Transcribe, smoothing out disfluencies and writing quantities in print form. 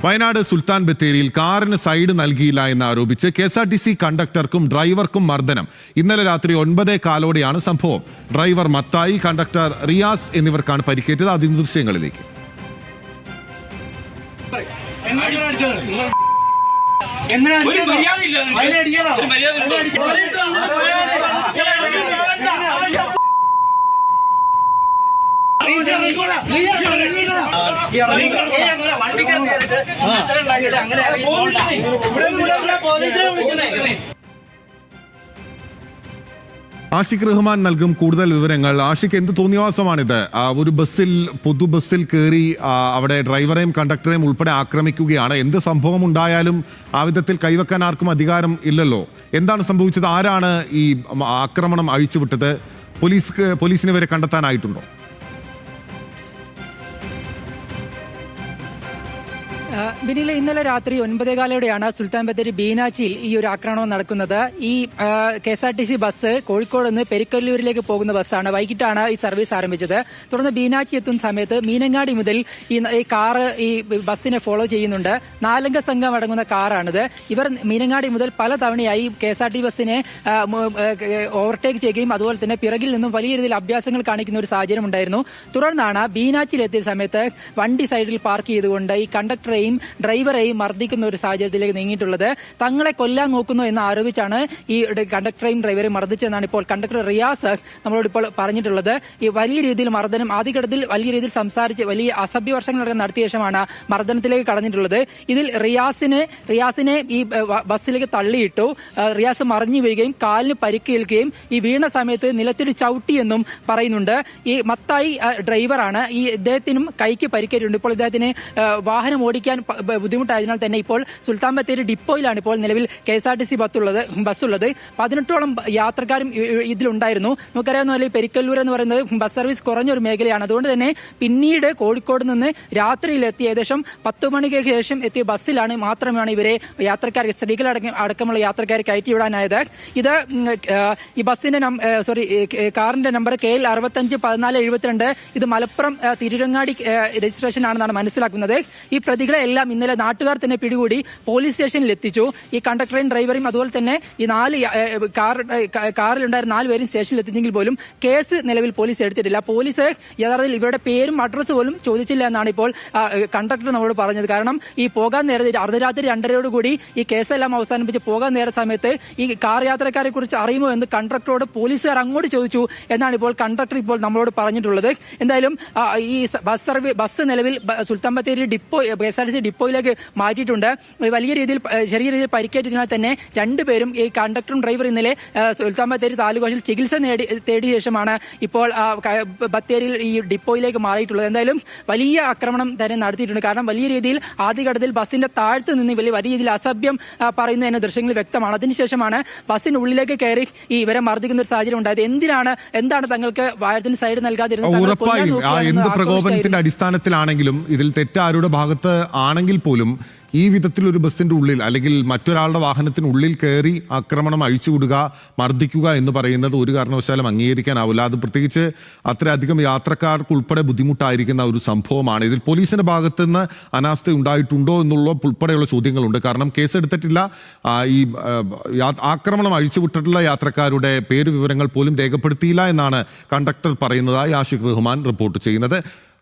വയനാട് സുൽത്താൻ ബത്തേരിയിൽ കാറിന് സൈഡ് നൽകിയില്ല എന്നാരോപിച്ച് KSRTC കണ്ടക്ടർക്കും ഡ്രൈവർക്കും മർദ്ദനം. ഇന്നലെ രാത്രി 9:15 സംഭവം. ഡ്രൈവർ മത്തായി, കണ്ടക്ടർ റിയാസ് എന്നിവർക്കാണ് പരിക്കേറ്റത്. അതിന് ദൃശ്യങ്ങളിലേക്ക്. ആഷിഖ് റഹ്മാൻ നൽകും കൂടുതൽ വിവരങ്ങൾ. ആഷിഖ്, എന്ത് തോന്നിയവാസമാണിത്? ഒരു പൊതു ബസ്സിൽ കയറി അവിടെ ഡ്രൈവറെയും കണ്ടക്ടറെയും ഉൾപ്പെടെ ആക്രമിക്കുകയാണ്. എന്ത് സംഭവം ഉണ്ടായാലും ആ വിധത്തിൽ കൈവെക്കാൻ ആർക്കും അധികാരം ഇല്ലല്ലോ. എന്താണ് സംഭവിച്ചത്? ആരാണ് ഈ ആക്രമണം അഴിച്ചുവിട്ടത്? പോലീസിനെ വരെ കണ്ടെത്താനായിട്ടുണ്ടോ? ബിനില, ഇന്നലെ രാത്രി 9:15 സുൽത്താൻ ബത്തേരി ബീനാച്ചിയിൽ ഈ ഒരു ആക്രമണം നടക്കുന്നത്. ഈ KSRTC ബസ് കോഴിക്കോട് നിന്ന് പെരിക്കല്ലൂരിലേക്ക് പോകുന്ന ബസ്സാണ്. വൈകിട്ടാണ് ഈ സർവീസ് ആരംഭിച്ചത്. തുടർന്ന് ബീനാച്ചി എത്തുന്ന സമയത്ത് മീനങ്ങാടി മുതൽ ഈ കാറ് ഈ ബസ്സിനെ ഫോളോ ചെയ്യുന്നുണ്ട്. 4 അംഗ സംഘം അടങ്ങുന്ന കാറാണിത്. ഇവർ മീനങ്ങാടി മുതൽ പല തവണയായി KSRTC ബസ്സിനെ ഓവർടേക്ക് ചെയ്യുകയും അതുപോലെ തന്നെ പിറകിൽ നിന്നും വലിയ രീതിയിൽ അഭ്യാസങ്ങൾ കാണിക്കുന്ന ഒരു സാഹചര്യം ഉണ്ടായിരുന്നു. തുടർന്നാണ് ബീനാച്ചിയിൽ എത്തിയ സമയത്ത് വണ്ടി സൈഡിൽ പാർക്ക് ചെയ്തുകൊണ്ട് ഈ കണ്ടക്ടറെയും ഡ്രൈവറെയും മർദ്ദിക്കുന്ന ഒരു സാഹചര്യത്തിലേക്ക് നീങ്ങിയിട്ടുള്ളത്. തങ്ങളെ കൊല്ലാൻ നോക്കുന്നു എന്ന് ആരോപിച്ചാണ് ഈ കണ്ടക്ടറെയും ഡ്രൈവറെയും മർദ്ദിച്ചതെന്നാണ് ഇപ്പോൾ കണ്ടക്ടർ റിയാസ് നമ്മളോട് ഇപ്പോൾ പറഞ്ഞിട്ടുള്ളത്. ഈ വലിയ രീതിയിൽ മർദ്ദനം, ആദ്യഘട്ടത്തിൽ വലിയ രീതിയിൽ സംസാരിച്ച് വലിയ അസഭ്യവർഷങ്ങളടക്കം നടത്തിയ ശേഷമാണ് മർദ്ദനത്തിലേക്ക് കടന്നിട്ടുള്ളത്. ഇതിൽ റിയാസിനെ ഈ ബസ്സിലേക്ക് തള്ളിയിട്ടു. റിയാസ് മറിഞ്ഞു വീഴുകയും കാലിന് പരിക്കേൽക്കുകയും ഈ വീണ സമയത്ത് നിലത്തിൽ ചവിട്ടിയെന്നും പറയുന്നുണ്ട്. ഈ മത്തായി ഡ്രൈവറാണ്. ഈ ഇദ്ദേഹത്തിനും കൈക്ക് പരിക്കേറ്റിട്ടുണ്ട്. ഇപ്പോൾ ഇദ്ദേഹത്തിന് വാഹനം ഓടിക്കാൻ ബുദ്ധിമുട്ടായതിനാൽ തന്നെ ഇപ്പോൾ സുൽത്താൻ ബത്തേരി ഡിപ്പോയിലാണ് ഇപ്പോൾ നിലവിൽ KSRTC ബസ്സുള്ളത്. 18ഓളം യാത്രക്കാരും ഇതിലുണ്ടായിരുന്നു. നമുക്കറിയാവുന്ന പോലെ പെരിക്കല്ലൂർ എന്ന് പറയുന്നത് ബസ് സർവീസ് കുറഞ്ഞൊരു മേഖലയാണ്. അതുകൊണ്ട് തന്നെ പിന്നീട് കോഴിക്കോട് നിന്ന് രാത്രിയിലെത്തി ഏകദേശം 10 മണിക്ക് ശേഷം എത്തിയ ബസ്സിലാണ് മാത്രമാണ് ഇവരെ സ്ത്രീകളടക്കമുള്ള യാത്രക്കാരെ കയറ്റിവിടാനായത്. ഇത് ഈ ബസ്സിന്റെ കാറിന്റെ നമ്പർ KL 651472. ഇത് മലപ്പുറം തിരുരങ്ങാടി രജിസ്ട്രേഷൻ ആണെന്നാണ് മനസ്സിലാക്കുന്നത്. ഈ പ്രതികളെ എല്ലാം ഇന്നലെ നാട്ടുകാർ തന്നെ പിടികൂടി പോലീസ് സ്റ്റേഷനിൽ എത്തിച്ചു. ഈ കണ്ടക്ടറേയും ഡ്രൈവറേയും അതുപോലെ തന്നെ ഈ കാറിലുണ്ടായിരുന്ന 4 പേരും സ്റ്റേഷനിൽ എത്തിച്ചെങ്കിൽ പോലും കേസ് നിലവിൽ പോലീസ് എടുത്തിട്ടില്ല. പോലീസ് യഥാർത്ഥത്തിൽ ഇവരുടെ പേരും അഡ്രസ്സ് പോലും ചോദിച്ചില്ല എന്നാണ് ഇപ്പോൾ കണ്ടക്ടർ നമ്മളോട് പറഞ്ഞത്. കാരണം ഈ പോകാൻ നേരത്തെ അർദ്ധരാത്രി 2:30 ഈ കേസെല്ലാം അവസാനിപ്പിച്ച് പോകാൻ നേര സമയത്ത് ഈ കാർ യാത്രക്കാരെ കുറിച്ച് അറിയുമോ എന്ന് കണ്ടക്ടറോട് പോലീസുകാർ അങ്ങോട്ട് ചോദിച്ചു എന്നാണ് ഇപ്പോൾ കണ്ടക്ടർ ഇപ്പോൾ നമ്മളോട് പറഞ്ഞിട്ടുള്ളത്. എന്തായാലും ഈ ബസ് നിലവിൽ സുൽത്താൻ ബത്തേരി KSRTC ഡിപ്പോയിലേക്ക് മാറ്റിയിട്ടുണ്ട്. ചെറിയ രീതിയിൽ പരിക്കേറ്റതിനാൽ തന്നെ 2 പേരും ഈ കണ്ടക്ടറും ഡ്രൈവറും ഇന്നലെ സുൽത്താൻ ബത്തേരി താലൂക്ക് ആശുപത്രിയിൽ ചികിത്സ തേടിയ ശേഷമാണ് ഇപ്പോൾ ബത്തേരിയിൽ ഈ ഡിപ്പോയിലേക്ക് മാറിയിട്ടുള്ളത്. എന്തായാലും വലിയ ആക്രമണം തന്നെ നടത്തിയിട്ടുണ്ട്. കാരണം വലിയ രീതിയിൽ ആദ്യഘട്ടത്തിൽ ബസ്സിന്റെ താഴ്ത്ത് നിന്ന് വലിയ രീതിയിൽ അസഭ്യം പറയുന്നതിന് ദൃശ്യങ്ങൾ വ്യക്തമാണ്. അതിനുശേഷമാണ് ബസ്സിന് ഉള്ളിലേക്ക് കയറി ഈ ഇവരെ മർദ്ദിക്കുന്ന ഒരു സാഹചര്യം ഉണ്ടായത്. എന്താണ് തങ്ങൾക്ക് വാഹനത്തിന് സൈഡ് നൽകാതിരുന്നത്? ഉറപ്പായും എന്ത് പ്രകോപനത്തിന്റെ അടിസ്ഥാനത്തിലാണെങ്കിലും ഇതിൽ തെറ്റാരുടെ ഭാഗത്ത് ആണെങ്കിൽ പോലും ഈ വിധത്തിൽ ഒരു ബസ്സിന്റെ ഉള്ളിൽ അല്ലെങ്കിൽ മറ്റൊരാളുടെ വാഹനത്തിനുള്ളിൽ കയറി ആക്രമണം അഴിച്ചുവിടുക, മർദ്ദിക്കുക എന്ന് പറയുന്നത് ഒരു കാരണവശാലും അംഗീകരിക്കാനാവില്ല. അത് പ്രത്യേകിച്ച് അത്രയധികം യാത്രക്കാർക്ക് ഉൾപ്പെടെ ബുദ്ധിമുട്ടായിരിക്കുന്ന ഒരു സംഭവമാണ്. ഇതിൽ പോലീസിന്റെ ഭാഗത്ത് നിന്ന് അനാസ്ഥ ഉണ്ടായിട്ടുണ്ടോ എന്നുള്ള ഉൾപ്പെടെയുള്ള ചോദ്യങ്ങളുണ്ട്. കാരണം കേസെടുത്തിട്ടില്ല. ഈ ആക്രമണം അഴിച്ചുവിട്ടിട്ടുള്ള യാത്രക്കാരുടെ പേര് വിവരങ്ങൾ പോലും രേഖപ്പെടുത്തിയില്ല എന്നാണ് കണ്ടക്ടർ പറയുന്നതായി ആഷിഖ് റഹ്മാൻ റിപ്പോർട്ട് ചെയ്യുന്നത്.